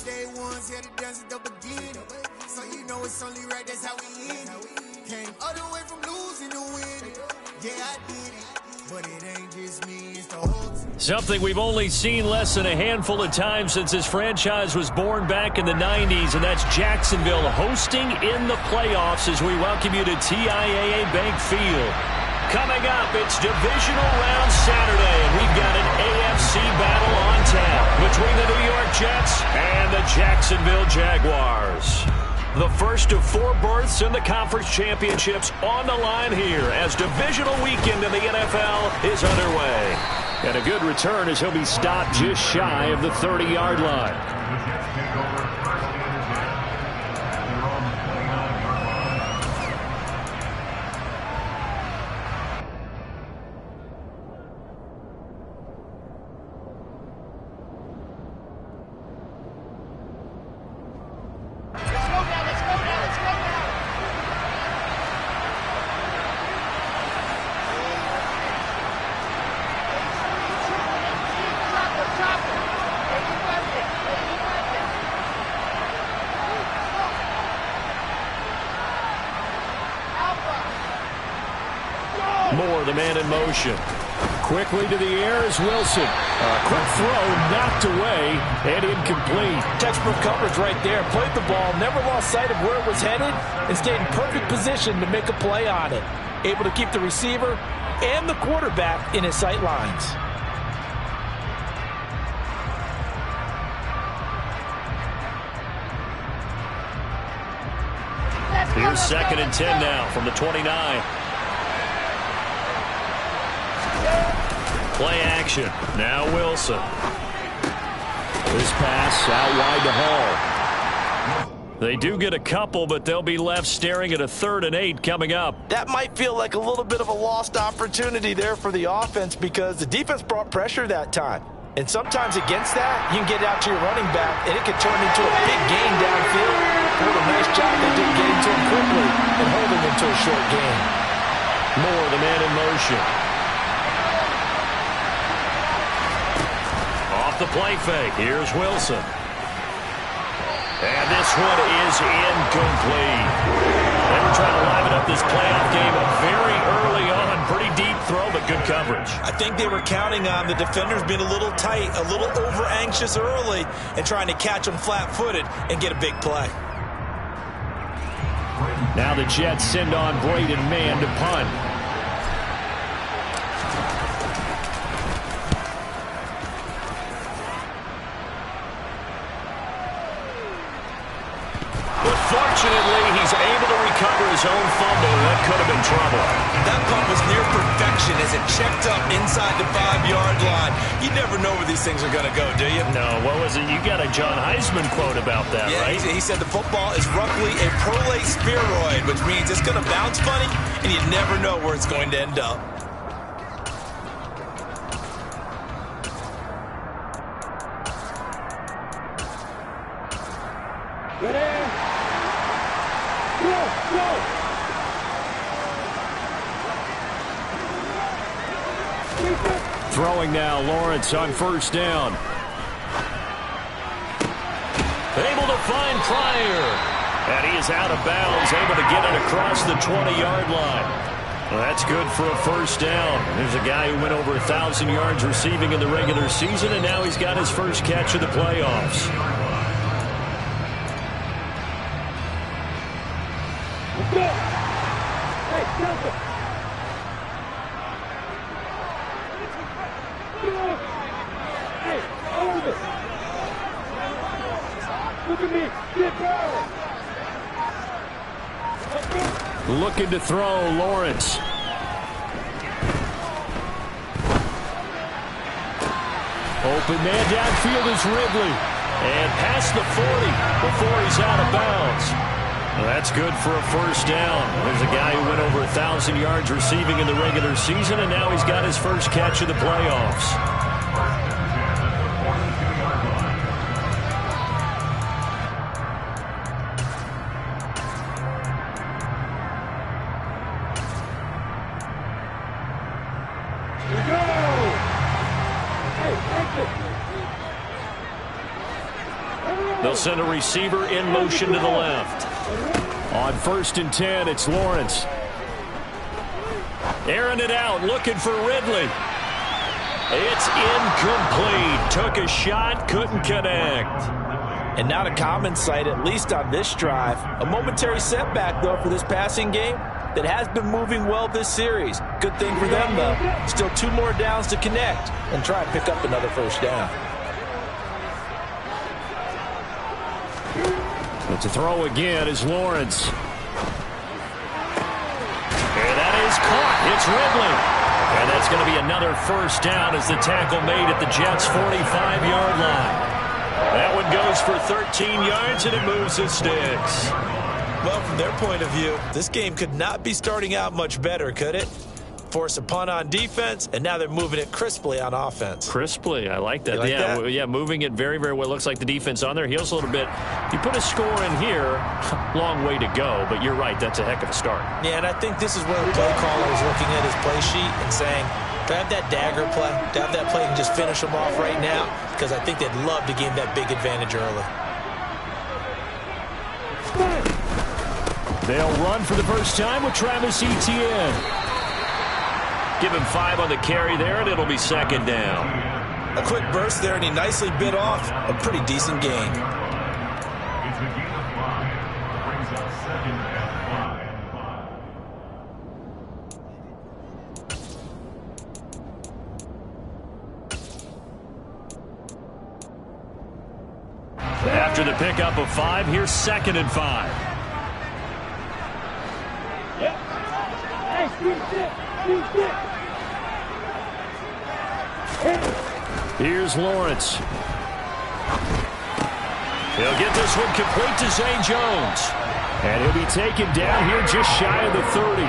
day ones, had to dance at the beginning. So you know it's only right, that's how we end it. Came all the way from losing to winning. Yeah, I did it, but it ain't just me, it's the whole team. Something we've only seen less than a handful of times since this franchise was born back in the 90s, and that's Jacksonville hosting in the playoffs as we welcome you to TIAA Bank Field. Coming up, it's divisional round Saturday, and we've got an AFC battle on tap between the New York Jets and the Jacksonville Jaguars. The first of 4 berths in the conference championships on the line here as divisional weekend in the NFL is underway. And a good return as he'll be stopped just shy of the 30-yard line. Moore, the man in motion. Quickly to the air is Wilson. Quick throw, knocked away, and incomplete. Textbook coverage right there. Played the ball, never lost sight of where it was headed, and stayed in perfect position to make a play on it. Able to keep the receiver and the quarterback in his sight lines. Here's 2nd and 10 now from the 29. Play action. Now Wilson. This pass out wide to Hall. They do get a couple, but they'll be left staring at a 3rd and 8 coming up. That might feel like a little bit of a lost opportunity there for the offense because the defense brought pressure that time. And sometimes against that, you can get out to your running back, and it could turn into a big gain downfield. What a nice job they did getting to him quickly and holding him to a short gain. Moore, the man in motion. Off the play fake. Here's Wilson. And this one is incomplete. They were trying to liven up this playoff game very early on. Pretty deep throw, but good coverage. I think they were counting on the defenders being a little tight, a little over-anxious early, and trying to catch them flat-footed and get a big play. Now the Jets send on Braden Mann to punt. But fortunately, he's able to recover his own fumble. That could have been trouble. That punt was near perfection as it checked up inside the 5-yard line. You never know where these things are going to go, do you? No, what was it? You got a John Heisman quote about that, right? He said the football is roughly a prolate spheroid, which means it's going to bounce funny, and you never know where it's going to end up. Throwing now, Lawrence on 1st down. Able to find Pryor. And he is out of bounds, able to get it across the 20-yard line. Well, that's good for a 1st down. There's a guy who went over 1,000 yards receiving in the regular season, and now he's got his first catch of the playoffs. Looking to throw, Lawrence. Open man downfield is Ridley. And past the 40 before he's out of bounds. Well, that's good for a 1st down. There's a guy who went over 1,000 yards receiving in the regular season, and now he's got his first catch of the playoffs. They'll send a receiver in motion to the left. On 1st and 10, it's Lawrence. Airing it out, looking for Ridley. It's incomplete. Took a shot, couldn't connect. And not a common sight, at least on this drive. A momentary setback, though, for this passing game that has been moving well this series. Good thing for them, though. Still 2 more downs to connect and try and pick up another 1st down. But to throw again is Lawrence. And that is caught. It's Ridley. And that's going to be another 1st down as the tackle made at the Jets' 45-yard line. That one goes for 13 yards, and it moves the sticks. Well, from their point of view, this game could not be starting out much better, could it? Force a punt on defense, and now they're moving it crisply on offense. Crisply, I like that. You like that? Yeah, moving it very, very well. Looks like the defense on their heels a little bit. You put a score in here, long way to go, but you're right, that's a heck of a start. Yeah, and I think this is where the play caller is looking at his play sheet and saying, do I have that dagger play? Do I have that play and just finish them off right now? Because I think they'd love to gain that big advantage early. They'll run for the first time with Travis Etienne. Give him 5 on the carry there, and it'll be 2nd down. A quick burst there, and he nicely bit off a pretty decent gain. After the pickup of 5, here's 2nd and 5. Here's Lawrence. He'll get this one complete to Zay Jones. And he'll be taken down here just shy of the 30.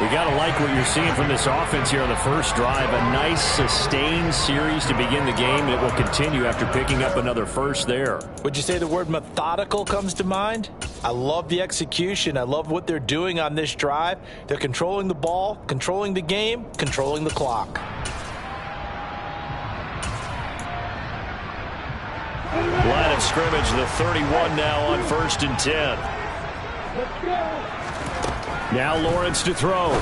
You got to like what you're seeing from this offense here on the first drive. A nice, sustained series to begin the game. It will continue after picking up another 1st there. Would you say the word methodical comes to mind? I love the execution. I love what they're doing on this drive. They're controlling the ball, controlling the game, controlling the clock. Line of scrimmage, the 31 now on 1st and 10. Now Lawrence to throw.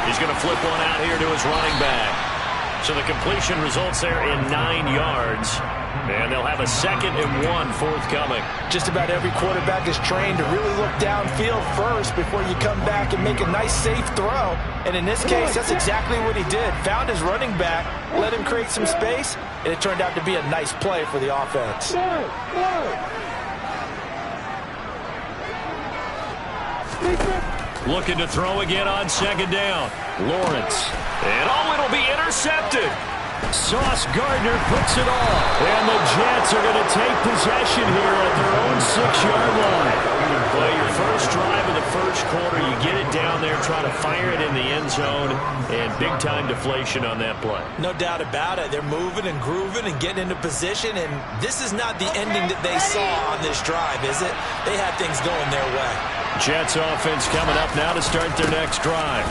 He's going to flip one out here to his running back. So the completion results there in 9 yards. And they'll have a 2nd and 1 forthcoming. Just about every quarterback is trained to really look downfield first before you come back and make a nice, safe throw. And in this case, that's exactly what he did. Found his running back, let him create some space, and it turned out to be a nice play for the offense. Looking to throw again on 2nd down. Lawrence. And it'll be intercepted. Sauce Gardner puts it off. And the Jets are going to take possession here at their own 6-yard line. Play your first drive of the first quarter. You get it down there, try to fire it in the end zone, and big-time deflation on that play. No doubt about it. They're moving and grooving and getting into position, and this is not the ending that they saw on this drive, is it? They had things going their way. Jets offense coming up now to start their next drive.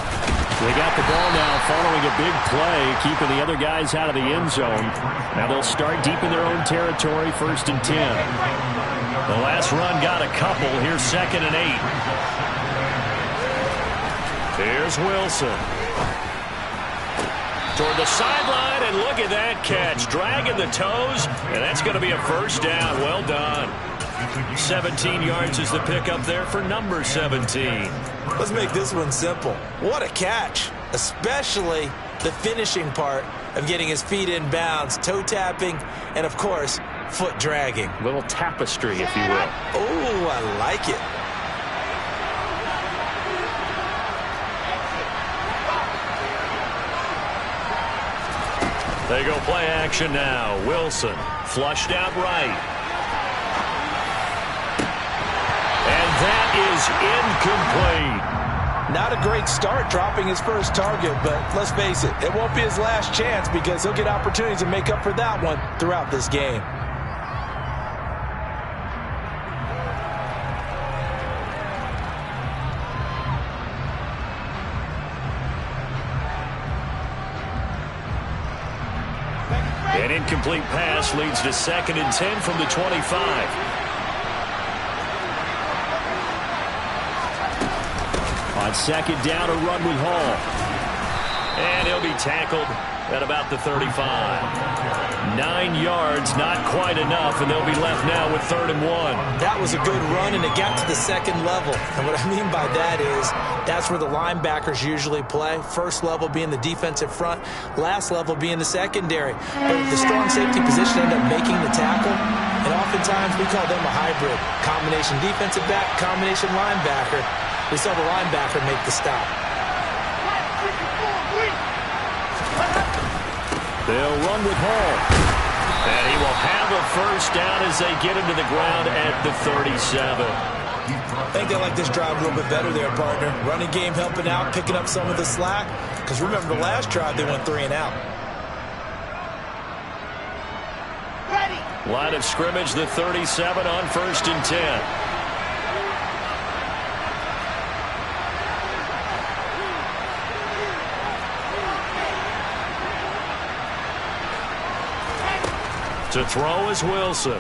They got the ball now following a big play, keeping the other guys out of the end zone. Now they'll start deep in their own territory, 1st and 10. The last run got a couple. Here's 2nd and 8. Here's Wilson. Toward the sideline, and look at that catch. Dragging the toes, and that's going to be a 1st down. Well done. 17 yards is the pickup there for number 17. Let's make this one simple. What a catch, especially the finishing part of getting his feet in bounds, toe tapping, and of course, foot dragging. Little tapestry, if you will. Oh, I like it. They go play action now. Wilson flushed out right. And that is incomplete. Not a great start dropping his first target, but let's face it, it won't be his last chance because he'll get opportunities to make up for that one throughout this game. And in incomplete pass leads to 2nd and 10 from the 25. On 2nd down, a run with Hall. And he'll be tackled at about the 35. 9 yards, not quite enough, and they'll be left now with 3rd and 1. That was a good run, and it got to the 2nd level. And what I mean by that is that's where the linebackers usually play. First level being the defensive front, last level being the secondary. But the strong safety position ended up making the tackle, and oftentimes we call them a hybrid. Combination defensive back, combination linebacker. We saw the linebacker make the stop. They'll run with Hall. And he will have a first down as they get him to the ground at the 37. I think they like this drive a little bit better there, partner. Running game helping out, picking up some of the slack. Because remember the last drive, they went 3 and out. Line of scrimmage, the 37 on 1st and 10. To throw is Wilson.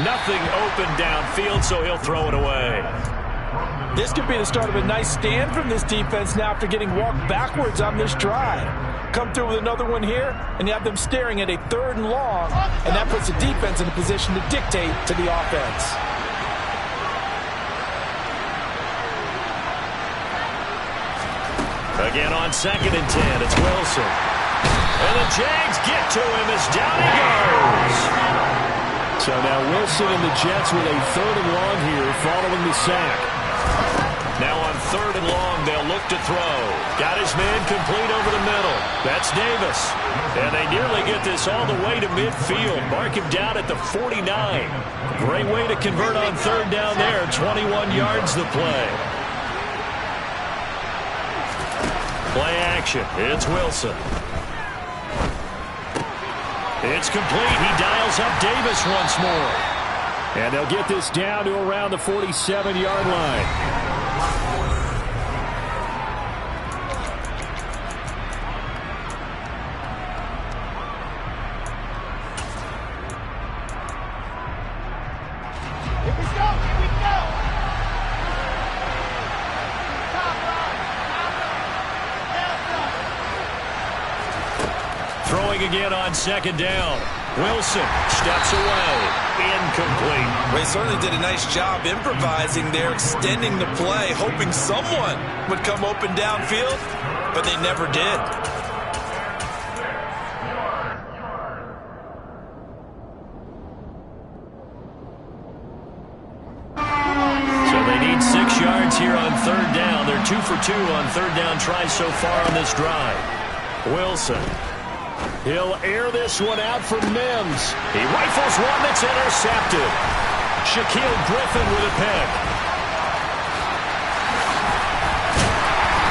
Nothing open downfield, so he'll throw it away. This could be the start of a nice stand from this defense now after getting walked backwards on this drive. Come through with another one here, and you have them staring at a 3rd and long, and that puts the defense in a position to dictate to the offense. Again on 2nd and 10, it's Wilson. And the Jags get to him as down he goes. So now Wilson and the Jets with a 3rd and long here following the sack. Now on 3rd and long, they'll look to throw. Got his man complete over the middle. That's Davis. And they nearly get this all the way to midfield. Mark him down at the 49. Great way to convert on 3rd down there. 21 yards the play. Play action. It's Wilson. It's complete. He dials up Davis once more. And they'll get this down to around the 47-yard line. Throwing again on 2nd down. Wilson steps away. Incomplete. They certainly did a nice job improvising there, extending the play, hoping someone would come open downfield, but they never did. So they need 6 yards here on 3rd down. They're 2 for 2 on 3rd down tries so far on this drive. Wilson. He'll air this one out for Mims. He rifles one that's intercepted. Shaquille Griffin with a pick.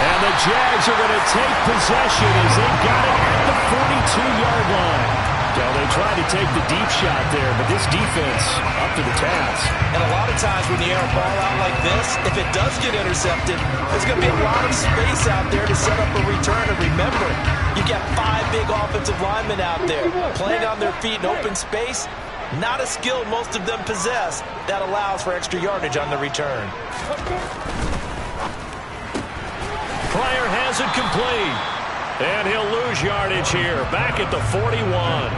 And the Jags are going to take possession as they've got it at the 42-yard line. So they tried to take the deep shot there, but this defense up to the task. And a lot of times when you air a ball out like this, if it does get intercepted, there's going to be a lot of space out there to set up a return. And remember, you got 5 big offensive linemen out there playing on their feet in open space. Not a skill most of them possess that allows for extra yardage on the return. Pryor has it complete. And he'll lose yardage here, back at the 41.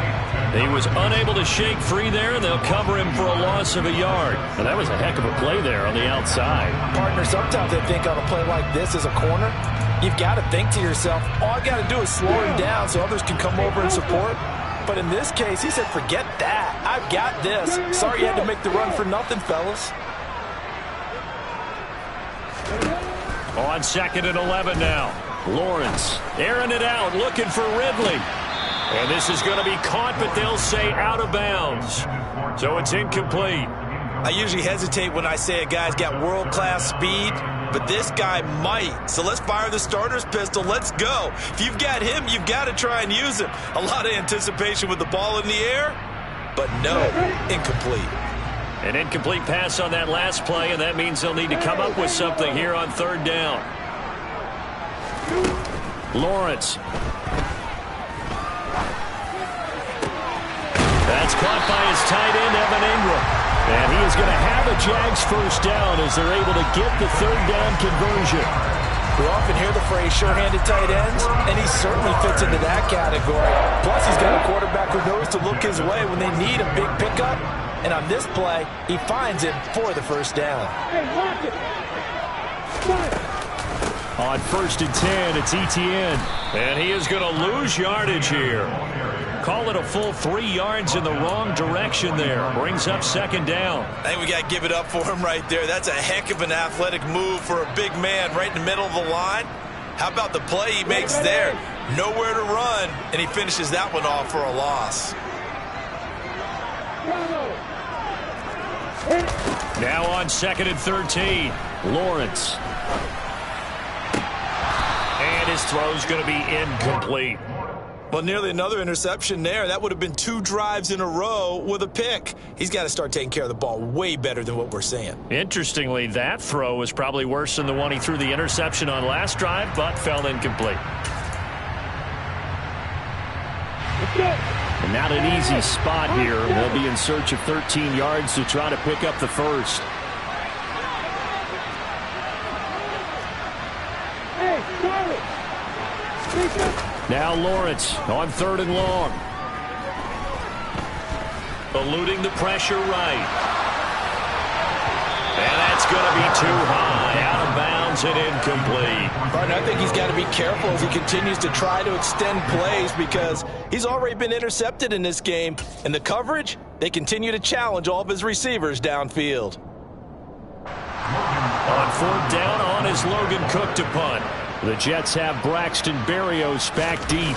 He was unable to shake free there, and they'll cover him for a loss of a yard. And that was a heck of a play there on the outside. Partner, sometimes they think on a play like this as a corner, you've got to think to yourself, all I got to do is slow him down so others can come over and support. But in this case, he said, forget that. I've got this. Sorry you had to make the run for nothing, fellas. On 2nd and 11 now. Lawrence airing it out, looking for Ridley. And this is going to be caught, but they'll say out of bounds. So it's incomplete. I usually hesitate when I say a guy's got world-class speed, but this guy might. So let's fire the starter's pistol. Let's go. If you've got him, you've got to try and use him. A lot of anticipation with the ball in the air, but no, incomplete. An incomplete pass on that last play, and that means they'll need to come up with something here on 3rd down. Lawrence. caught by his tight end, Evan Ingram. And he is going to have a Jags first down as they're able to get the third down conversion. We often hear the phrase sure-handed tight ends, and he certainly fits into that category. Plus, he's got a quarterback who knows to look his way when they need a big pickup. And on this play, he finds him for the first down. On 1st and 10, it's Etienne. And he is going to lose yardage here. Call it a full 3 yards in the wrong direction there. Brings up second down. I think we got to give it up for him right there. That's a heck of an athletic move for a big man right in the middle of the line. How about the play he makes there? Nowhere to run, and he finishes that one off for a loss. Now on 2nd and 13, Lawrence. And his throw's going to be incomplete. Well, nearly another interception there. That would have been 2 drives in a row with a pick. He's got to start taking care of the ball way better than what we're seeing. Interestingly, that throw was probably worse than the one he threw the interception on last drive, but fell incomplete. And not an easy spot here. They'll be in search of 13 yards to try to pick up the first. Now Lawrence on 3rd and long. Eluding the pressure right. And that's going to be too high. Out of bounds and incomplete. Martin, I think he's got to be careful as he continues to try to extend plays because he's already been intercepted in this game. And the coverage, they continue to challenge all of his receivers downfield. On 4th down, on is Logan Cook to punt. The Jets have Braxton Berrios back deep.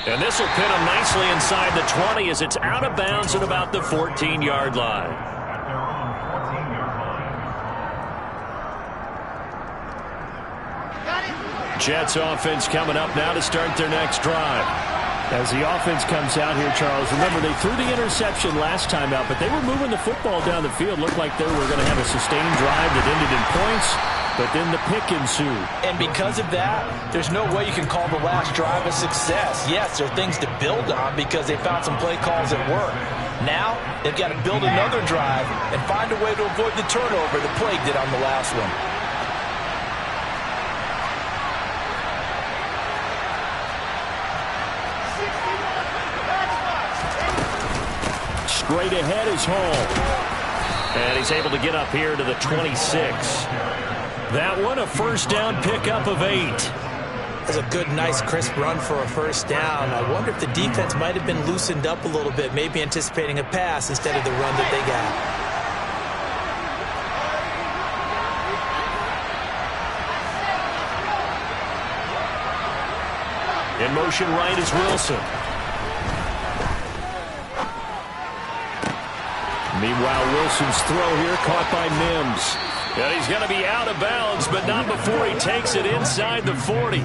And this will pin him nicely inside the 20 as it's out of bounds at about the 14-yard line. Jets offense coming up now to start their next drive. As the offense comes out here, Charles, remember they threw the interception last time out, but they were moving the football down the field. Looked like they were going to have a sustained drive that ended in points, but then the pick ensued. And because of that, there's no way you can call the last drive a success. Yes, there are things to build on because they found some play calls that work. Now, they've got to build another drive and find a way to avoid the turnover the Plague did on the last one. Straight ahead is Hall. And he's able to get up here to the 26. That one, a first down pickup of 8. That's a good, nice, crisp run for a first down. I wonder if the defense might have been loosened up a little bit, maybe anticipating a pass instead of the run that they got. In motion right is Wilson. Meanwhile, Wilson's throw here caught by Mims. And he's going to be out of bounds, but not before he takes it inside the 40.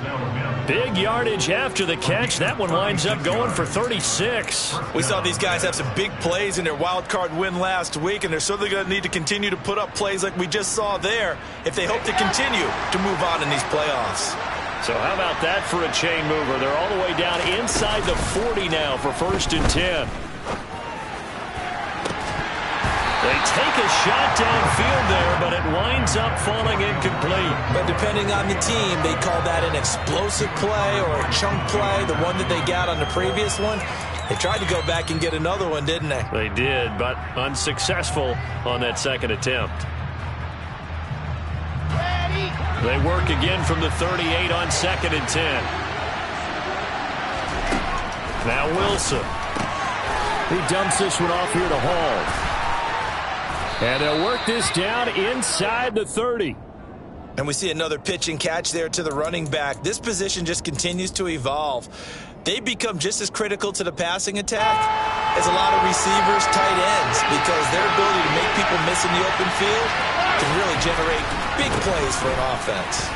Big yardage after the catch. That one winds up going for 36. We saw these guys have some big plays in their wild card win last week, and they're certainly going to need to continue to put up plays like we just saw there if they hope to continue to move on in these playoffs. So how about that for a chain mover? They're all the way down inside the 40 now for 1st and 10. They take a shot downfield there, but it winds up falling incomplete. But depending on the team, they call that an explosive play or a chunk play, the one that they got on the previous one. They tried to go back and get another one, didn't they? They did, but unsuccessful on that second attempt. They work again from the 38 on 2nd and 10. Now Wilson. He dumps this one off here to Hall. And they'll work this down inside the 30. And we see another pitch and catch there to the running back. This position just continues to evolve. They become just as critical to the passing attack as a lot of receivers, tight ends, because their ability to make people miss in the open field can really generate big plays for an offense.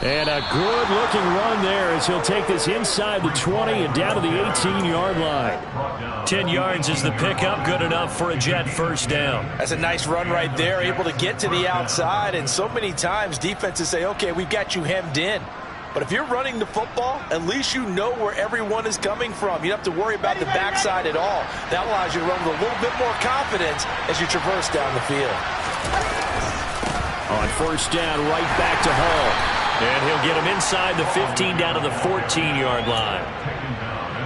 And a good-looking run there as he'll take this inside the 20 and down to the 18-yard line. 10 yards is the pickup, good enough for a Jet first down. That's a nice run right there, able to get to the outside. And so many times defenses say, okay, we've got you hemmed in. But if you're running the football, at least you know where everyone is coming from. You don't have to worry about the backside at all. That allows you to run with a little bit more confidence as you traverse down the field. On first down, right back to Hall. And he'll get him inside the 15 down to the 14-yard line.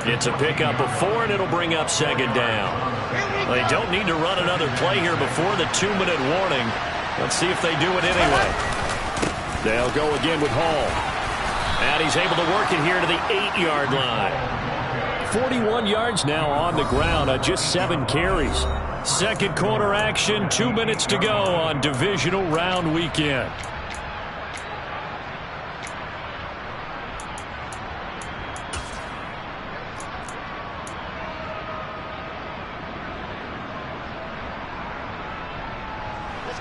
It's a pickup of 4, and it'll bring up second down. They don't need to run another play here before the 2-minute warning. Let's see if they do it anyway. They'll go again with Hall. And he's able to work it here to the 8-yard line. 41 yards now on the ground on just 7 carries. Second quarter action, 2 minutes to go on divisional round weekend.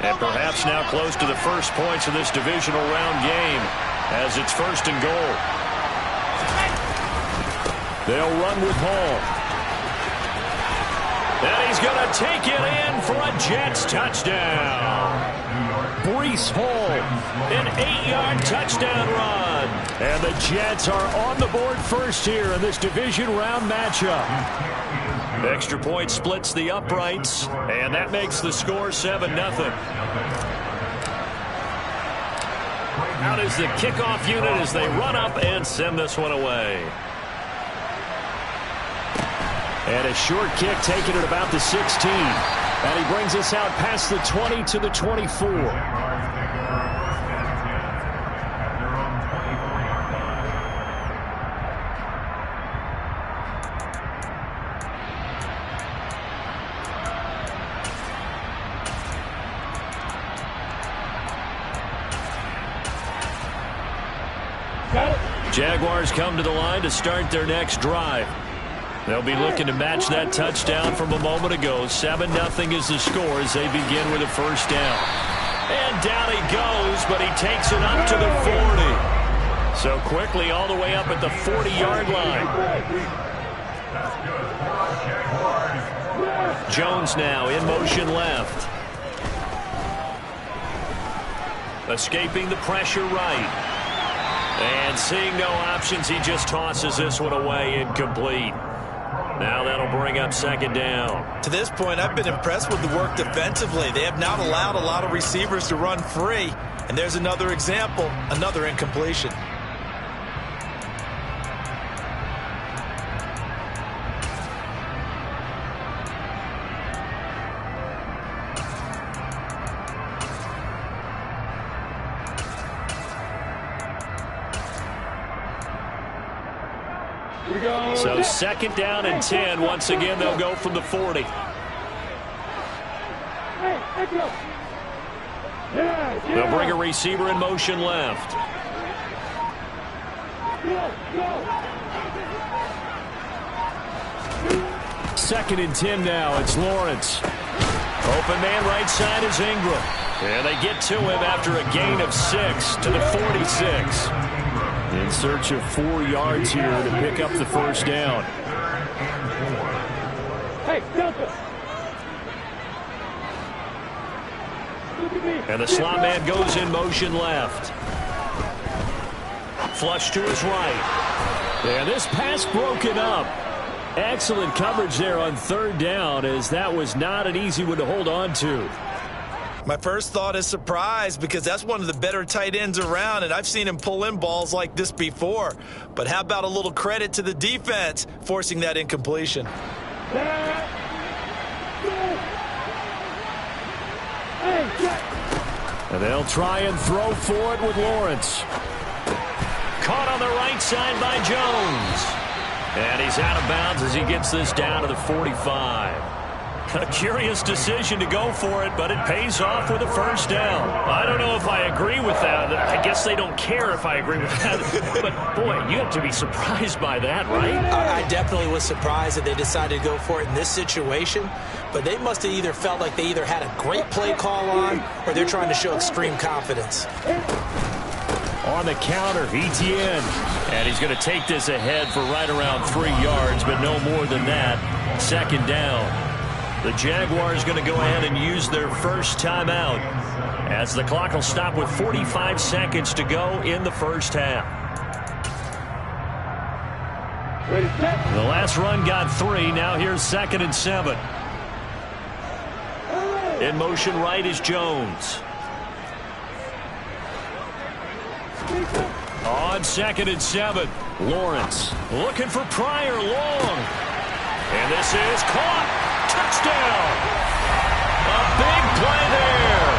And perhaps now close to the first points of this divisional round game as it's first and goal. They'll run with Hall. And he's going to take it in for a Jets touchdown. Breece Hall, an 8-yard touchdown run. And the Jets are on the board first here in this division round matchup. Extra point splits the uprights, and that makes the score 7-0. Out is the kickoff unit as they run up and send this one away. And a short kick taken at about the 16. And he brings us out past the 20 to the 24. Jaguars come to the line to start their next drive. They'll be looking to match that touchdown from a moment ago. 7-0 is the score as they begin with a first down. And down he goes, but he takes it up to the 40. So quickly all the way up at the 40-yard line. Jones now in motion left. Escaping the pressure right. And seeing no options, he just tosses this one away incomplete. Now that'll bring up second down. To this point, I've been impressed with the work defensively. They have not allowed a lot of receivers to run free. And there's another example, another incompletion. So second down and 10. Once again, they'll go from the 40. They'll bring a receiver in motion left. Second and 10 now. It's Lawrence. Open man right side is Ingram. And they get to him after a gain of 6 to the 46. In search of 4 yards here to pick up the first down. And the slot man goes in motion left. Flush to his right. And this pass broken up. Excellent coverage there on third down, as that was not an easy one to hold on to. My first thought is surprise, because that's one of the better tight ends around, and I've seen him pull in balls like this before. But how about a little credit to the defense forcing that incompletion? And they'll try and throw for it with Lawrence. Caught on the right side by Jones. And he's out of bounds as he gets this down to the 45. A curious decision to go for it, but it pays off with a first down. I don't know if I agree with that. I guess they don't care if I agree with that. But, boy, you have to be surprised by that, right? I definitely was surprised that they decided to go for it in this situation. But they must have either felt like they either had a great play call on, or they're trying to show extreme confidence. On the counter, Etienne. And he's going to take this ahead for right around 3 yards, but no more than that. Second down. The Jaguars going to go ahead and use their first timeout as the clock will stop with 45 seconds to go in the first half. The last run got 3. Now here's 2nd and 7. In motion right is Jones. On 2nd and 7, Lawrence looking for Pryor long. And this is caught. Touchdown. A big play there.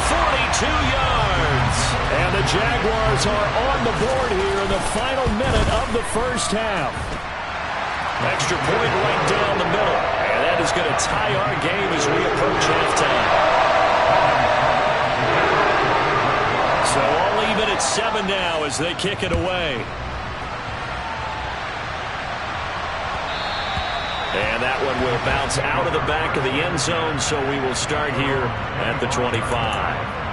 42 yards. And the Jaguars are on the board here in the final minute of the first half. Extra point right down the middle. And that is going to tie our game as we approach halftime. So all even at 7 now as they kick it away. And that one will bounce out of the back of the end zone, so we will start here at the 25.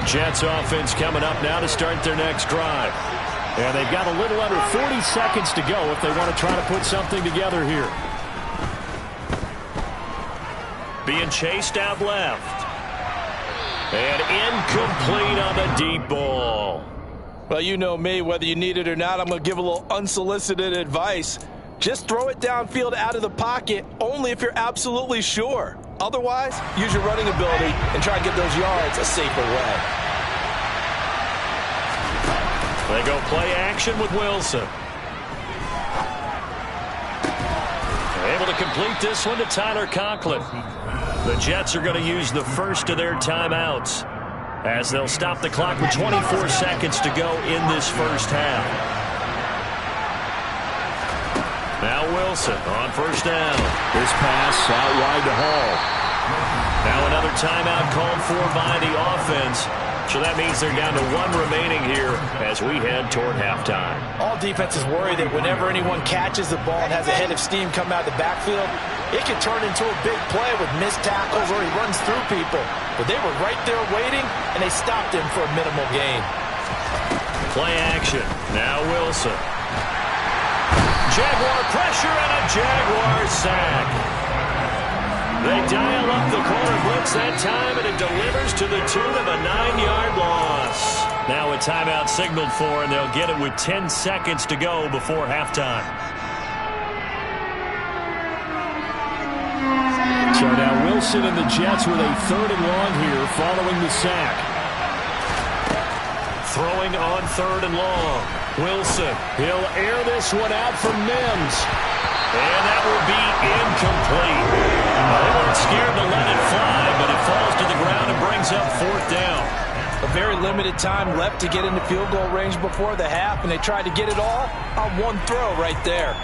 Jets offense coming up now to start their next drive. And they've got a little under 40 seconds to go if they want to try to put something together here. Being chased out left. And incomplete on the deep ball. Well, you know me, whether you need it or not, I'm going to give a little unsolicited advice. Just throw it downfield out of the pocket, only if you're absolutely sure. Otherwise, use your running ability and try and get those yards a safer way. They go play action with Wilson. Able to complete this one to Tyler Conklin. The Jets are going to use the first of their timeouts as they'll stop the clock with 24 seconds to go in this first half. Now Wilson on first down. This pass out wide to Hall. Now another timeout called for by the offense. So that means they're down to 1 remaining here as we head toward halftime. All defenses worry that whenever anyone catches the ball and has a head of steam come out of the backfield, it can turn into a big play with missed tackles or he runs through people. But they were right there waiting, and they stopped him for a minimal gain. Play action. Now Wilson. Jaguar pressure and a Jaguar sack. They dial up the corner blitz that time, and it delivers to the tune of a 9-yard loss. Now a timeout signaled for, and they'll get it with 10 seconds to go before halftime. So now Wilson and the Jets with a 3rd and long here following the sack. Throwing on 3rd and long. Wilson, he'll air this one out for Mims. And that will be incomplete. They weren't scared to let it fly, but it falls to the ground and brings up 4th down. A very limited time left to get into field goal range before the half, and they tried to get it all on one throw right there.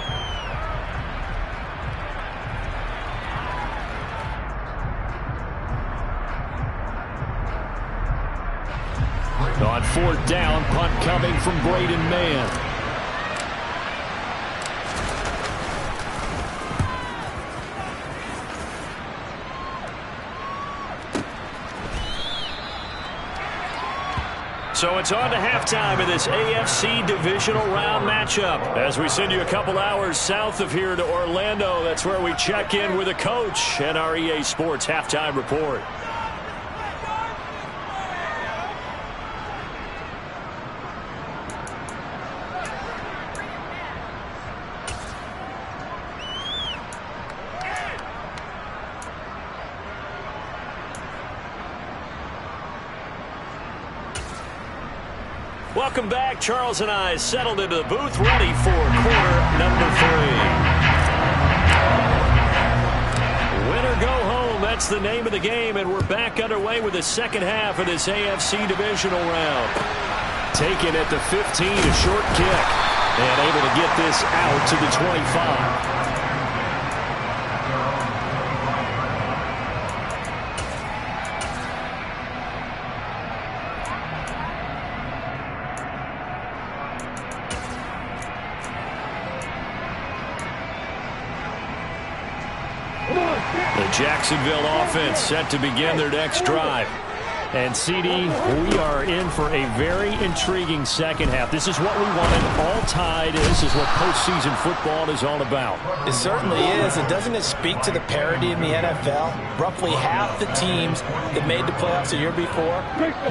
On 4th down, punt coming from Braden Mann. So it's on to halftime in this AFC divisional round matchup. As we send you a couple hours south of here to Orlando, that's where we check in with a coach and our EA Sports halftime report. Welcome back. Charles and I settled into the booth, ready for quarter number 3. Win or go home, that's the name of the game, and we're back underway with the second half of this AFC divisional round. Taken at the 15, a short kick, and able to get this out to the 25. The Jacksonville offense set to begin their next drive. And, CD, we are in for a very intriguing second half. This is what we wanted, all tied. This is what postseason football is all about. It certainly is. And doesn't it speak to the parity in the NFL? Roughly half the teams that made the playoffs the year before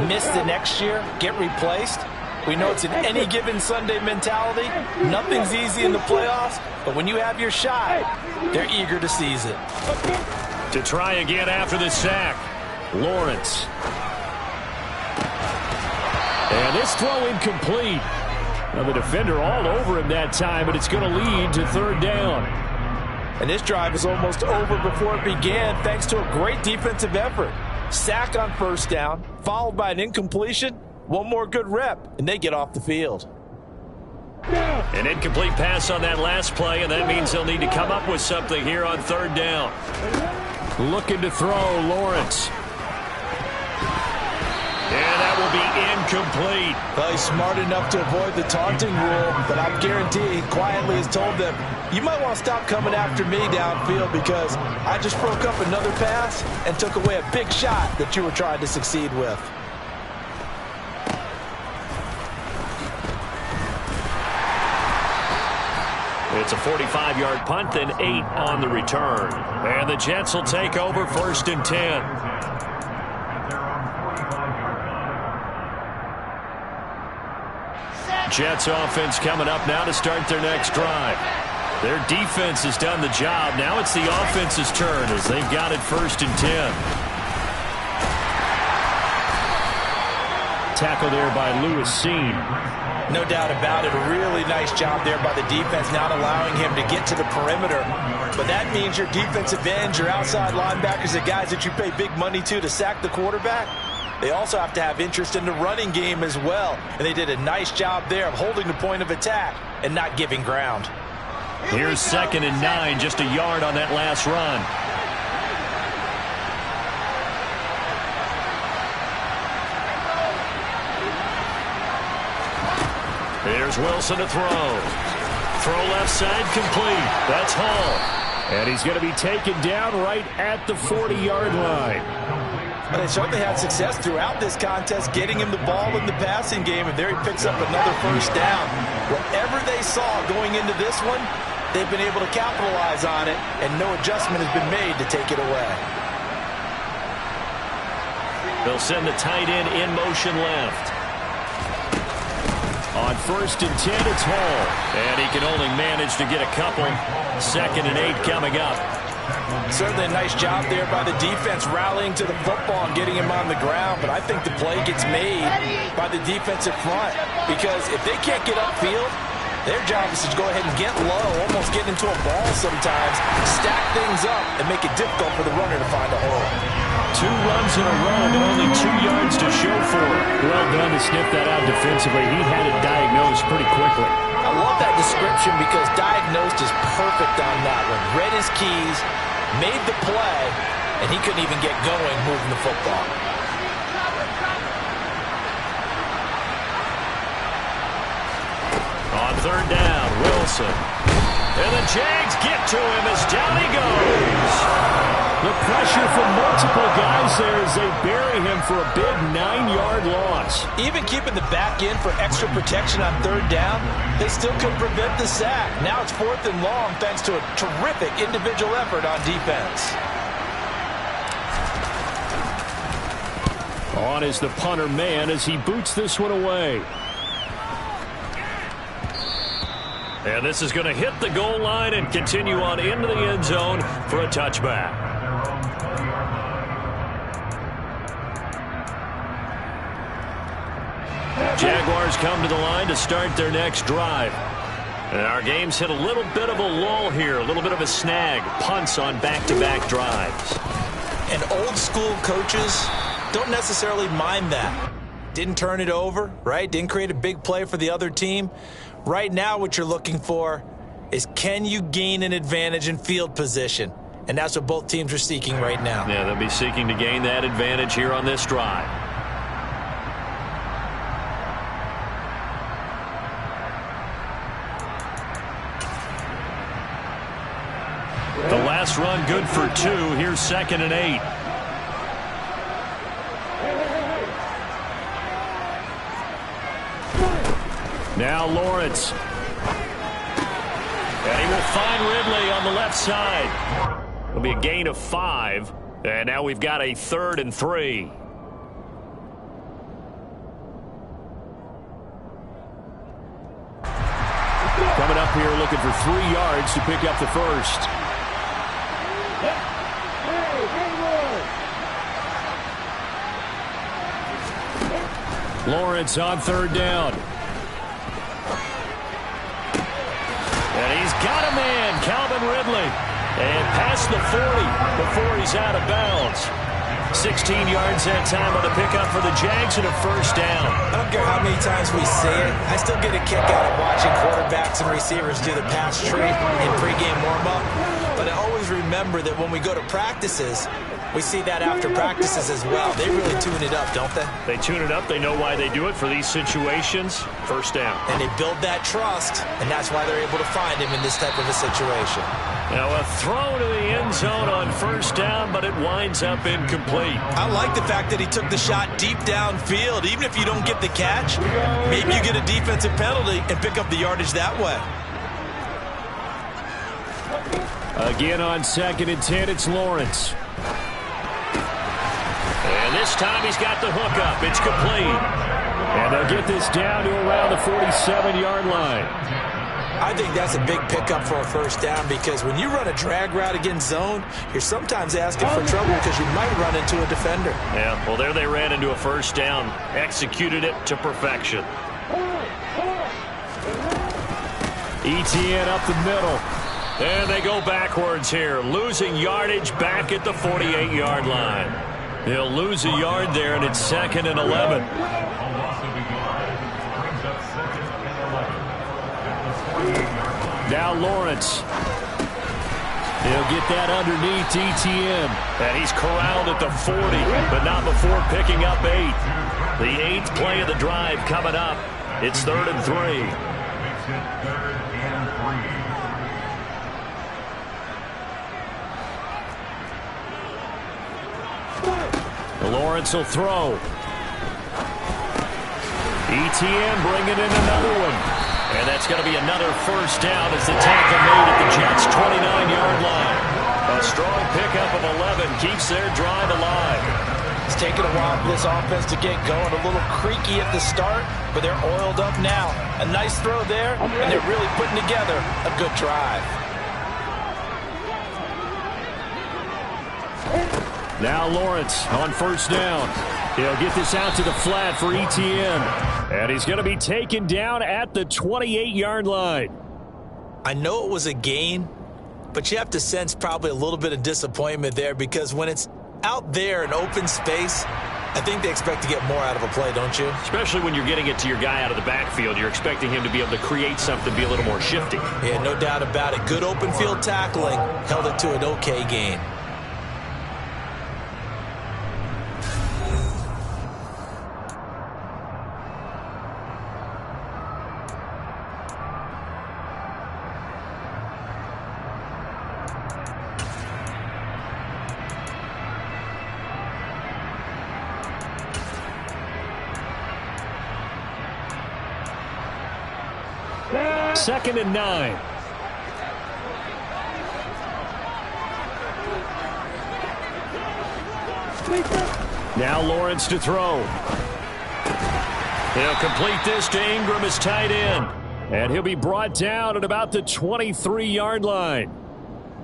miss the next year, get replaced. We know it's an any given Sunday mentality. Nothing's easy in the playoffs, but when you have your shot, they're eager to seize it. To try again after the sack, Lawrence. And this throw incomplete. Now the defender all over him that time, but it's going to lead to third down. And this drive is almost over before it began thanks to a great defensive effort. Sack on first down, followed by an incompletion. One more good rep, and they get off the field. An incomplete pass on that last play, and that means they'll need to come up with something here on third down. Looking to throw, Lawrence. And that will be incomplete. Well, he's smart enough to avoid the taunting rule, but I guarantee he quietly has told them, you might want to stop coming after me downfield because I just broke up another pass and took away a big shot that you were trying to succeed with. It's a 45-yard punt, then 8 on the return. And the Jets will take over first and 10. Jets offense coming up now to start their next drive. Their defense has done the job. Now it's the offense's turn as they've got it first and 10. Tackle there by Lewis Seen. No doubt about it. A really nice job there by the defense, not allowing him to get to the perimeter. But that means your defensive ends, your outside linebackers, the guys that you pay big money to sack the quarterback, they also have to have interest in the running game as well. And they did a nice job there of holding the point of attack and not giving ground. Here's 2nd and 9, just a yard on that last run. There's Wilson to throw. Throw left side complete. That's Hall. And he's going to be taken down right at the 40-yard line. But they certainly had success throughout this contest getting him the ball in the passing game, and there he picks up another first down. Whatever they saw going into this one, they've been able to capitalize on it, and no adjustment has been made to take it away. They'll send the tight end in motion left. On first and 10, it's Hall. And he can only manage to get a couple. 2nd and 8 coming up. Certainly a nice job there by the defense rallying to the football and getting him on the ground, but I think the play gets made by the defensive front because if they can't get upfield, their job is to go ahead and get low, almost get into a ball sometimes, stack things up, and make it difficult for the runner to find a hole. 2 runs in a row, but only 2 yards to show for it. Well done to sniff that out defensively. He had it diagnosed pretty quickly. I love that description because diagnosed is perfect on that one. Read his keys, made the play, and he couldn't even get going moving the football. On third down, Wilson. And the Jags get to him as down he goes. The pressure from multiple guys there as they bury him for a big 9-yard loss. Even keeping the back end for extra protection on third down, they still couldn't prevent the sack. Now it's 4th and long thanks to a terrific individual effort on defense. On is the punter man as he boots this one away. And this is going to hit the goal line and continue on into the end zone for a touchback. Jaguars come to the line to start their next drive. And our game's hit a little bit of a lull here, a little bit of a snag. Punts on back-to-back drives. And old-school coaches don't necessarily mind that. Didn't turn it over, right? Didn't create a big play for the other team. Right now what you're looking for is can you gain an advantage in field position? And that's what both teams are seeking right now. Yeah, they'll be seeking to gain that advantage here on this drive. The last run good for 2. Here's 2nd and 8. Now Lawrence. And he will find Ridley on the left side. It'll be a gain of 5. And now we've got a 3rd and 3. Coming up here looking for 3 yards to pick up the first. Lawrence on 3rd down. And he's got a man, Calvin Ridley. And past the 40 before he's out of bounds. 16 yards that time on the pickup for the Jags and a first down. I don't care how many times we say it. I still get a kick out of watching quarterbacks and receivers do the pass tree in pregame warm-up. But I always remember that when we go to practices, we see that after practices as well. They really tune it up, don't they? They tune it up. They know why they do it for these situations. First down. And they build that trust, and that's why they're able to find him in this type of a situation. Now a throw to the end zone on first down, but it winds up incomplete. I like the fact that he took the shot deep downfield. Even if you don't get the catch, maybe you get a defensive penalty and pick up the yardage that way. Again on 2nd and 10, it's Lawrence. And this time he's got the hook up. It's complete. And they'll get this down to around the 47-yard line. I think that's a big pickup for a first down because when you run a drag route against zone, you're sometimes asking for trouble because you might run into a defender. Yeah, well, there they ran into a first down. Executed it to perfection. ETN up the middle. And they go backwards here, losing yardage back at the 48-yard line. They'll lose a yard there, and it's 2nd and 11. Now Lawrence. He'll get that underneath ETN. And he's corralled at the 40, but not before picking up 8. The 8th play of the drive coming up. It's 3rd and 3. Lawrence will throw. ETN bringing in another one. And that's going to be another first down as the tackle made at the Jets' 29-yard line. A strong pickup of 11 keeps their drive alive. It's taken a while for this offense to get going. A little creaky at the start, but they're oiled up now. A nice throw there, and they're really putting together a good drive. Now Lawrence on first down. He'll get this out to the flat for ETN. And he's going to be taken down at the 28-yard line. I know it was a gain, but you have to sense probably a little bit of disappointment there because when it's out there in open space, I think they expect to get more out of a play, don't you? Especially when you're getting it to your guy out of the backfield. You're expecting him to be able to create something, be a little more shifty. Yeah, no doubt about it. Good open field tackling held it to an okay gain. Second and 9. Now Lawrence to throw. He'll complete this to Ingram as tight end. And he'll be brought down at about the 23-yard line.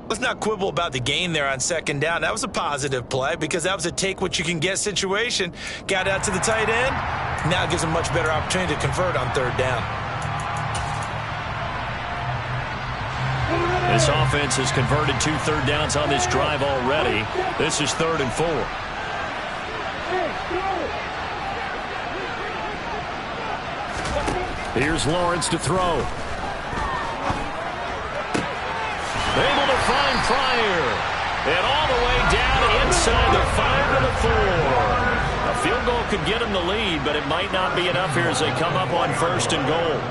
Let's not quibble about the gain there on second down. That was a positive play because that was a take-what-you-can-get situation. Got out to the tight end. Now it gives him a much better opportunity to convert on third down. This offense has converted 2 third downs on this drive already. This is 3rd and 4. Here's Lawrence to throw. Able to find Pryor. And all the way down inside the 5 to the 4. A field goal could get him the lead, but it might not be enough here as they come up on 1st and goal.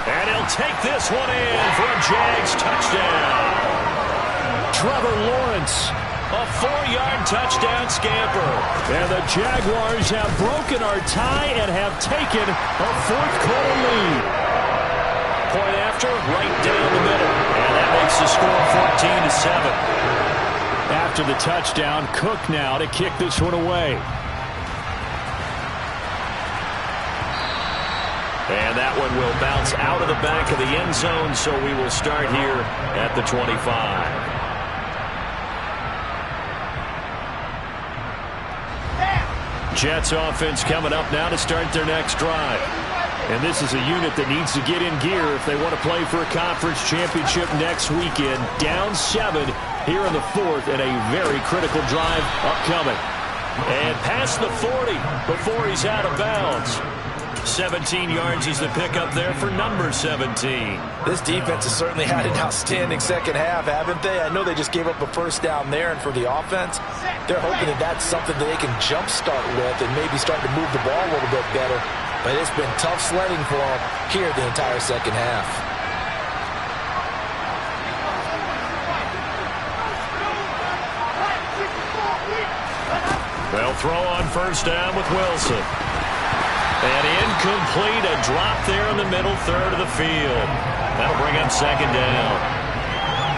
And he'll take this one in for a Jags touchdown. Trevor Lawrence, a 4-yard touchdown scamper. And the Jaguars have broken our tie and have taken a fourth-quarter lead. Point after, right down the middle. And that makes the score 14-7. After the touchdown, Cook now to kick this one away. And that one will bounce out of the back of the end zone, so we will start here at the 25. Jets offense coming up now to start their next drive. And this is a unit that needs to get in gear if they want to play for a conference championship next weekend. Down 7 here in the fourth, and a very critical drive upcoming. And past the 40 before he's out of bounds. 17 yards is the pickup there for number 17. This defense has certainly had an outstanding second half, haven't they? I know they just gave up a first down there, and for the offense, they're hoping that that's something that they can jumpstart with and maybe start to move the ball a little bit better. But it's been tough sledding for them here the entire second half. They'll throw on first down with Wilson. And incomplete, a drop there in the middle third of the field. That'll bring up second down.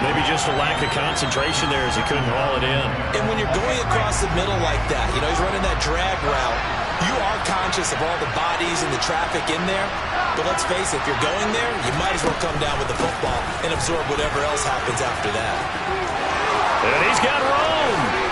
Maybe just a lack of concentration there as he couldn't haul it in. And when you're going across the middle like that, you know, he's running that drag route, you are conscious of all the bodies and the traffic in there. But let's face it, if you're going there, you might as well come down with the football and absorb whatever else happens after that. And he's got room.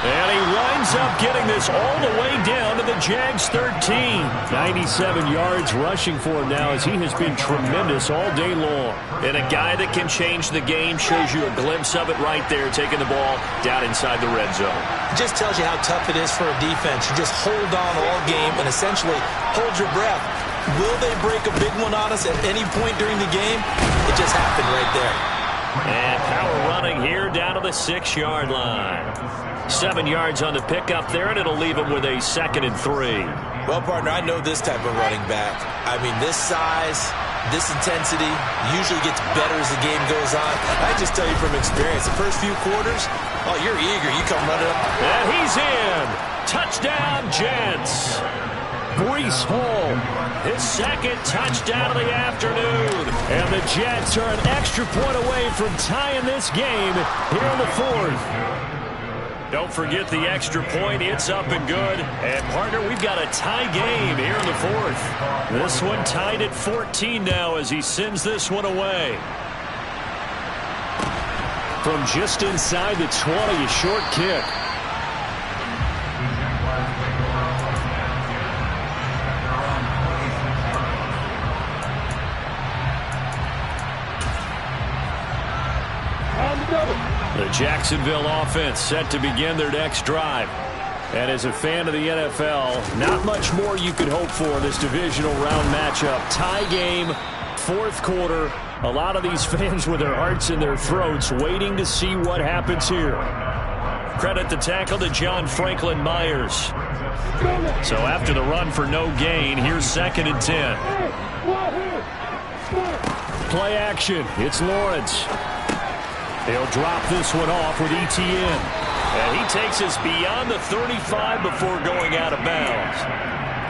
And he winds up getting this all the way down to the Jags 13. 97 yards rushing for him now as he has been tremendous all day long. And a guy that can change the game, shows you a glimpse of it right there, taking the ball down inside the red zone. It just tells you how tough it is for a defense. You just hold on all game and essentially hold your breath. Will they break a big one on us at any point during the game? It just happened right there. And power running here down to the 6-yard line. 7 yards on the pickup there, and it'll leave him with a 2nd and 3. Well, partner, I know this type of running back. I mean, this size, this intensity usually gets better as the game goes on. I just tell you from experience, the first few quarters, oh, you're eager. You come running up. And he's in. Touchdown, Jets. Breece Hall, his 2nd touchdown of the afternoon. And the Jets are an extra point away from tying this game here in the fourth. Don't forget the extra point. It's up and good. And, partner, we've got a tie game here in the fourth. This one tied at 14 now as he sends this one away. From just inside the 20, a short kick. The Jacksonville offense set to begin their next drive. And as a fan of the NFL, not much more you could hope for in this divisional round matchup. Tie game, fourth quarter. A lot of these fans with their hearts in their throats waiting to see what happens here. Credit the tackle to John Franklin Myers. So after the run for no gain, here's 2nd and 10. Play action. It's Lawrence. He'll drop this one off with Etienne. And he takes us beyond the 35 before going out of bounds.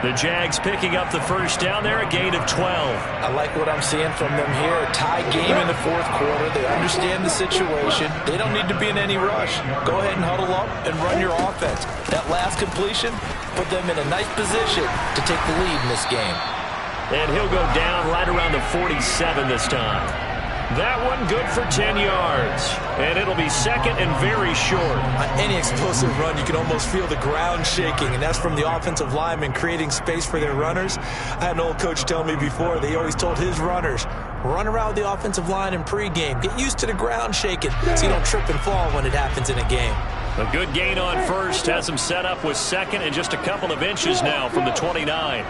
The Jags picking up the first down there, a gain of 12. I like what I'm seeing from them here. A tie game in the fourth quarter. They understand the situation. They don't need to be in any rush. Go ahead and huddle up and run your offense. That last completion put them in a nice position to take the lead in this game. And he'll go down right around the 47 this time. That one good for 10 yards. And it'll be 2nd and very short. On any explosive run, you can almost feel the ground shaking, and that's from the offensive linemen creating space for their runners. I had an old coach tell me before, they always told his runners, run around the offensive line in pregame. Get used to the ground shaking so you don't trip and fall when it happens in a game. A good gain on first. Has him set up with 2nd and just a couple of inches now from the 29.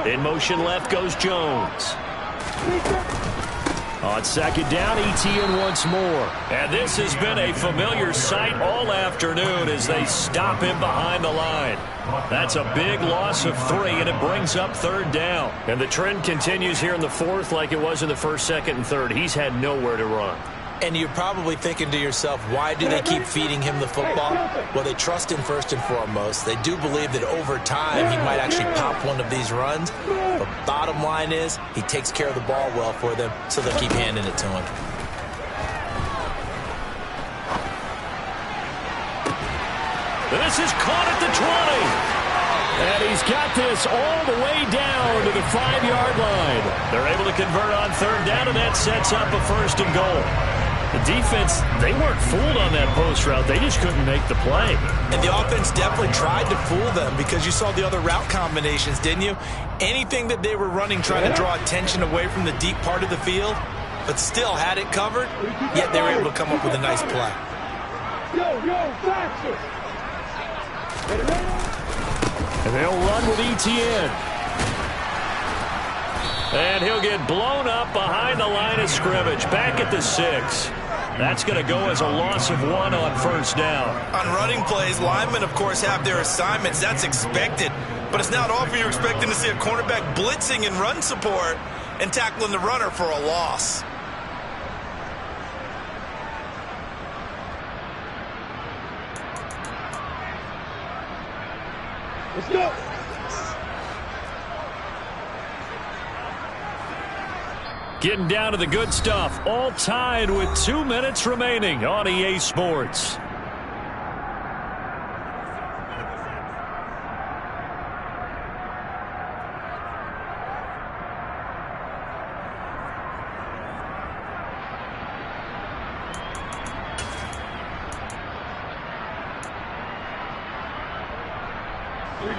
In motion left goes Jones. On second down, Etienne once more. And this has been a familiar sight all afternoon as they stop him behind the line. That's a big loss of 3, and it brings up third down. And the trend continues here in the fourth like it was in the first, second, and third. He's had nowhere to run. And you're probably thinking to yourself, why do they keep feeding him the football? Well, they trust him first and foremost. They do believe that over time he might actually pop one of these runs. But bottom line is he takes care of the ball well for them, so they'll keep handing it to him. This is caught at the 20. And he's got this all the way down to the 5-yard line. They're able to convert on third down, and that sets up a first and goal. The defense, they weren't fooled on that post route. They just couldn't make the play. And the offense definitely tried to fool them because you saw the other route combinations, didn't you? Anything that they were running trying to draw attention away from the deep part of the field, but still had it covered, yet they were able to come up with a nice play. faster! And they'll run with Etienne. And he'll get blown up behind the line of scrimmage. Back at the 6. That's going to go as a loss of 1 on first down. On running plays, linemen, of course, have their assignments. That's expected. But it's not often you're expecting to see a cornerback blitzing in run support and tackling the runner for a loss. Let's go! Getting down to the good stuff. All tied with 2 minutes remaining on EA Sports.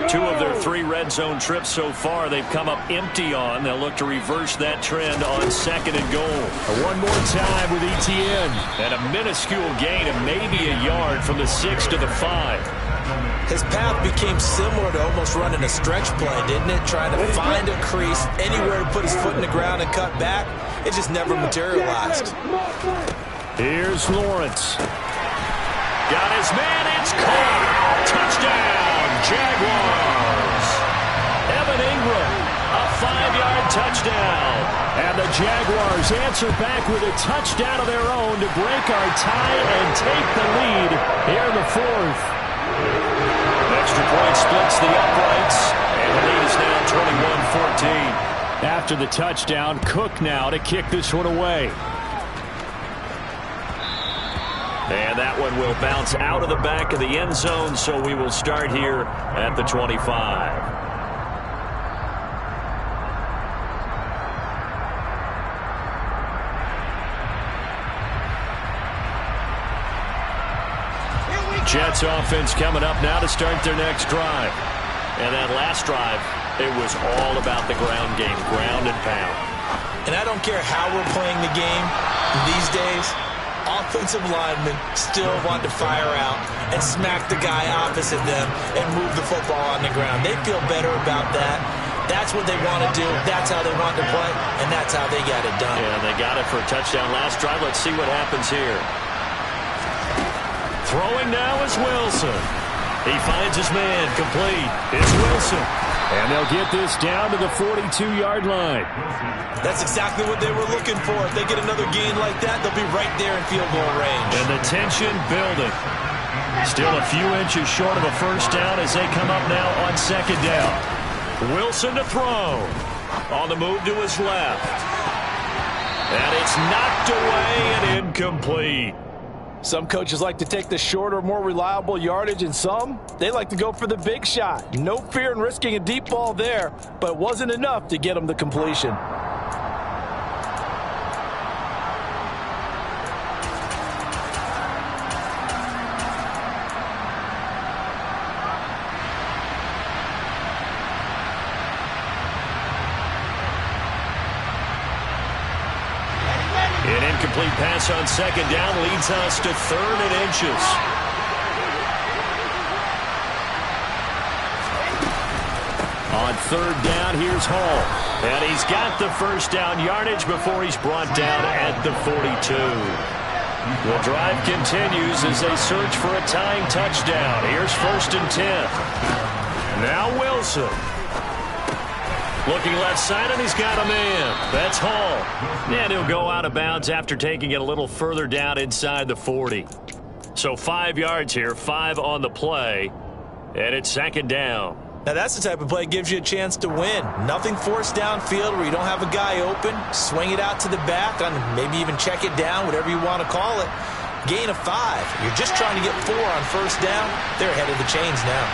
Two of their 3 red zone trips so far they've come up empty on. They'll look to reverse that trend on second and goal. One more time with Etienne. And a minuscule gain of maybe a yard from the 6 to the 5. His path became similar to almost running a stretch play, didn't it? Trying to find a crease, anywhere to put his foot in the ground and cut back. It just never materialized. Here's Lawrence. Got his man. It's caught. Touchdown. Jaguars. Evan Ingram, a 5-yard touchdown. And the Jaguars answer back with a touchdown of their own to break our tie and take the lead here in the 4th. Extra point splits the uprights, and the lead is now 21-14. After the touchdown, Cook now to kick this one away. And that one will bounce out of the back of the end zone, so we will start here at the 25. Jets offense coming up now to start their next drive. And that last drive, it was all about the ground game, ground and pound. And I don't care how we're playing the game these days, offensive linemen still want to fire out and smack the guy opposite them and move the football on the ground. They feel better about that. That's what they want to do. That's how they want to play, and that's how they got it done. Yeah, they got it for a touchdown last drive. Let's see what happens here. Throwing now is Wilson. He finds his man complete. It's Wilson. And they'll get this down to the 42-yard line. That's exactly what they were looking for. If they get another gain like that, they'll be right there in field goal range. And the tension building. Still a few inches short of a first down as they come up now on second down. Wilson to throw. On the move to his left. And it's knocked away and incomplete. Some coaches like to take the shorter, more reliable yardage, and some, they like to go for the big shot. No fear in risking a deep ball there, but it wasn't enough to get them the completion. An incomplete pass on second down leads us to 3rd and inches. On third down, here's Hall. And he's got the first down yardage before he's brought down at the 42. The drive continues as they search for a tying touchdown. Here's 1st and 10. Now Wilson. Looking left side, and he's got a man. That's Hall. And he'll go out of bounds after taking it a little further down inside the 40. So 5 yards here, 5 on the play, and it's 2nd down. Now that's the type of play that gives you a chance to win. Nothing forced downfield where you don't have a guy open. Swing it out to the back, and maybe even check it down, whatever you want to call it. Gain of 5. You're just trying to get 4 on first down. They're ahead of the chains now.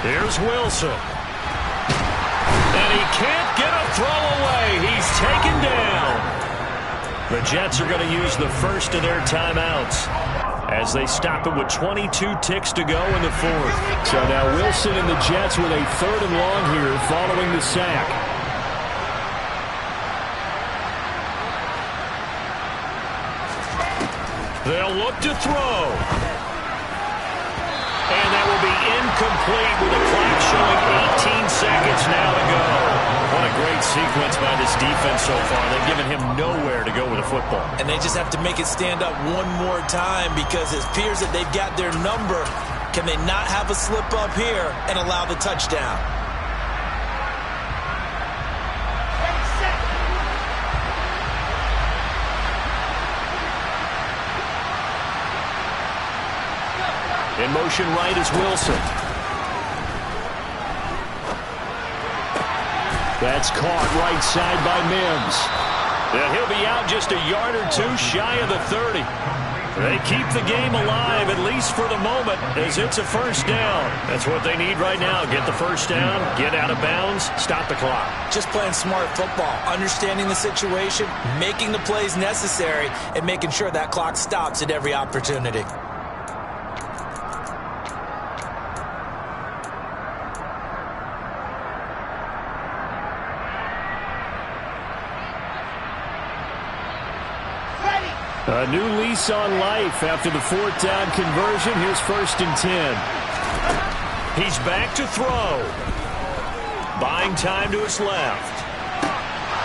Here's Wilson. And he can't get a throw away. He's taken down. The Jets are going to use the first of their timeouts as they stop it with 22 ticks to go in the 4th. So now Wilson and the Jets with a 3rd and long here following the sack. They'll look to throw. And that will be incomplete with the clock showing 18 seconds now to go. What a great sequence by this defense so far. They've given him nowhere to go with the football. And they just have to make it stand up one more time because it appears that they've got their number. Can they not have a slip up here and allow the touchdown? In motion right is Wilson. That's caught right side by Mims. And he'll be out just a yard or 2 shy of the 30. They keep the game alive, at least for the moment, as it's a first down. That's what they need right now. Get the first down, get out of bounds, stop the clock. Just playing smart football, understanding the situation, making the plays necessary, and making sure that clock stops at every opportunity. A new lease on life after the 4th down conversion. Here's 1st and 10. He's back to throw. Buying time to his left.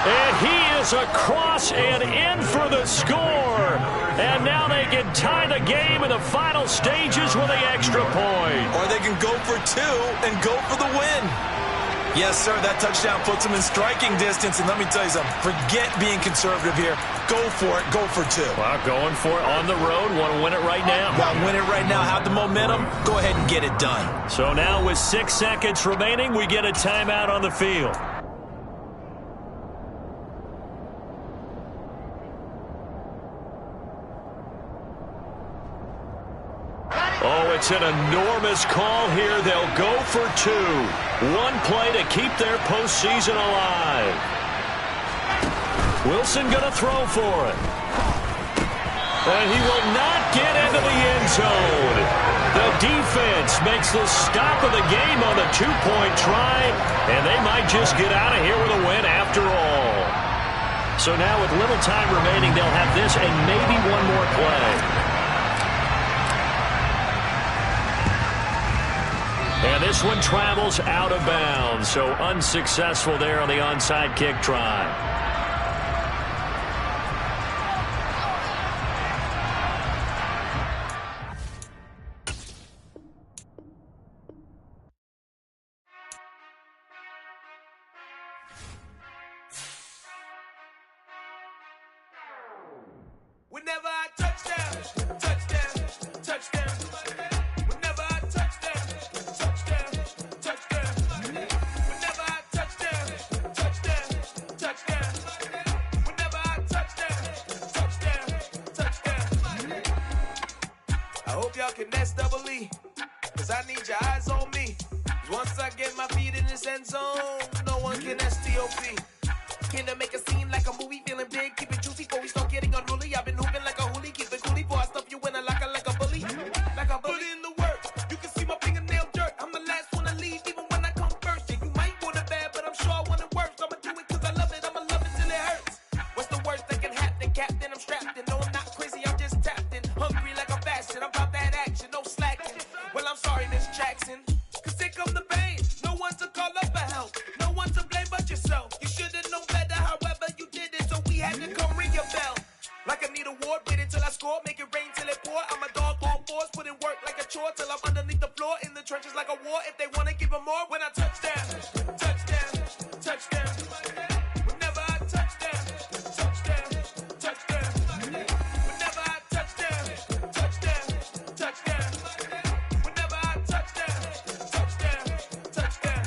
And he is across and in for the score. And now they can tie the game in the final stages with the extra point. Or they can go for 2 and go for the win. Yes, sir, that touchdown puts them in striking distance. And let me tell you something, forget being conservative here. Go for it, go for 2. Well, going for it on the road. Want to win it right now. Want to win it right now, have the momentum, go ahead and get it done. So now with 6 seconds remaining, we get a timeout on the field. Oh, it's an enormous call here. They'll go for 2. One play to keep their postseason alive. Wilson going to throw for it. And he will not get into the end zone. The defense makes the stop of the game on the 2-point try, and they might just get out of here with a win after all. So now with little time remaining, they'll have this and maybe one more play. And this one travels out of bounds, so unsuccessful there on the onside kick try. Whenever I touchdown, touchdown, touchdown. Whenever I touchdown, touchdown, touchdown. Whenever I touchdown, touchdown, touchdown. Whenever I touchdown, touchdown, touchdown. I hope y'all can nest double E, cause I need your eyes on me. 'Cause once I get my feet in this end zone, no one can STOP. Can I make a scene like a movie, feeling big, keep it juicy before we start getting unruly. I've been hooping like a hoolie, keep it coolie before I stuff you in a locker like a bully. Like a bully in the work, you can see my fingernail dirt. I'm the last one to leave, even when I come first. Yeah, you might want it bad, but I'm sure I want it worse. I'ma do it cause I love it, I'ma love it till it hurts. What's the worst that can happen, Captain? I'm strapped in, no I'm not crazy, I'm just tapped in. Hungry like I'm fashion, I'm about that action, no slacking. Well I'm sorry, Miss Jackson, cause it if they wanna give them more when I touch down, touchdown, touchdown. Whenever I touch down, touchdown, touchdown. Whenever I touch down, touchdown, touchdown. Whenever I touch down, touchdown, touchdown.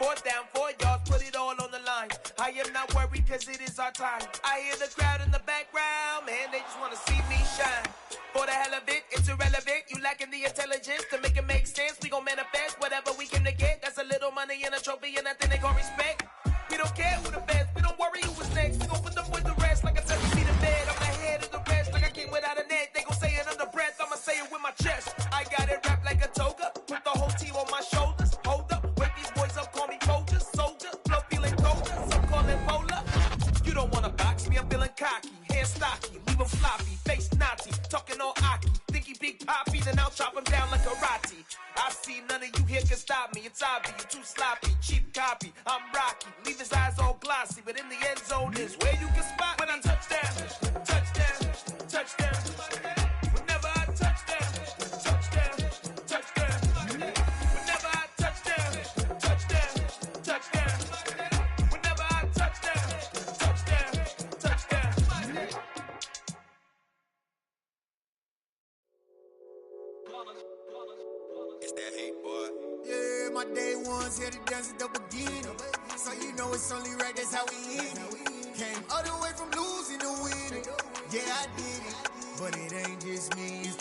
4th down, 4 yards, put it all on the line. I am not worried cause it is our time. I hear the crowd in the background, man, they just wanna see me shine. For the hell of it, it's irrelevant. You lacking the intelligence to make it make sense. We gon' manifest whatever we came to get. That's a little money and a trophy and nothing they gon' respect. We don't care who the best, we don't worry who is next. We gon' put them with the rest like I said we see the bed. I'm ahead of the rest like I came without a net. They gon' say it under breath, I'ma say it with my chest. I got it wrapped like a toga, put the whole team on my shoulders. Hold up, wake these boys up, call me soldier, soldier. Flow feeling colder, some call it polar. You don't wanna box me, I'm feeling cocky. Hair stocky, leave him floppy, face naughty. Talking all aki, think he big poppy, then I'll chop him down like karate. I see none of you here can stop me. It's obvious, you too sloppy, cheap copy. I'm Rocky, leave his eyes all glossy, but in the end zone is where you can spot when I touchdown, touchdown, touchdown. Whenever I touchdown, touchdown, touchdown. Whenever I touchdown, touchdown, touchdown. Whenever I touchdown, touchdown, touchdown. It's that hate, boy. Yeah, my day ones here to dance at the beginning. So you know it's only right, that's how we eat it. Came all the way from losing to winning. Yeah, I did it, but it ain't just me. It's